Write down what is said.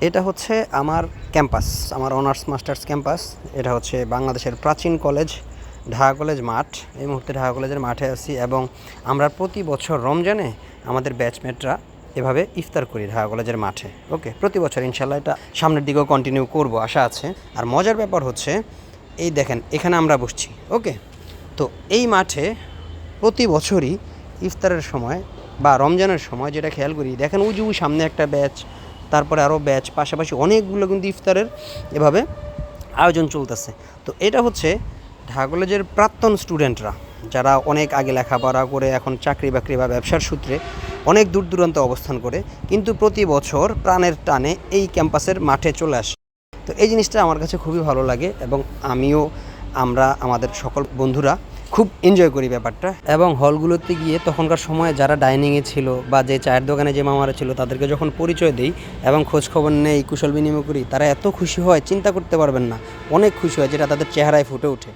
এটা হচ্ছে আমার ক্যাম্পাস, আমার অনার্স মাস্টার্স ক্যাম্পাস। এটা হচ্ছে বাংলাদেশের প্রাচীন কলেজ, ঢাকা কলেজ মাঠ। এই মুহূর্তে ঢাকা কলেজের মাঠে আছি এবং আমরা প্রতি বছর রমজানে আমাদের ব্যাচমেটরা এভাবে ইফতার করি ঢাকা কলেজের মাঠে। ওকে, প্রতি বছর ইনশাল্লাহ এটা সামনের দিকেও কন্টিনিউ করব, আশা আছে। আর মজার ব্যাপার হচ্ছে এই দেখেন এখানে আমরা বসছি। ওকে, তো এই মাঠে প্রতি বছরই ইফতারের সময় বা রমজানের সময় যেটা খেয়াল করি, দেখেন উজু সামনে একটা ব্যাচ, তারপরে আরও ব্যাচ, পাশাপাশি অনেকগুলো কিন্তু ইফতারের এভাবে আয়োজন চলতেছে। তো এটা হচ্ছে ঢাকা কলেজের প্রাক্তন স্টুডেন্টরা, যারা অনেক আগে লেখাপড়া করে এখন চাকরি বাকরি বা ব্যবসার সূত্রে অনেক দূর দূরান্তে অবস্থান করে, কিন্তু প্রতি বছর প্রাণের টানে এই ক্যাম্পাসের মাঠে চলে আসে। তো এই জিনিসটা আমার কাছে খুবই ভালো লাগে এবং আমরা আমাদের সকল বন্ধুরা খুব এনজয় করি ব্যাপারটা। এবং হলগুলোতে গিয়ে তখনকার সময়ে যারা ডাইনিংয়ে ছিল বা যে চায়ের দোকানে যে মামারা ছিল তাদেরকে যখন পরিচয় দিই এবং খোঁজখবর নেই, কুশল বিনিময় করি, তারা এত খুশি হয় চিন্তা করতে পারবেন না। অনেক খুশি হয়, যেটা তাদের চেহারায় ফুটে ওঠে।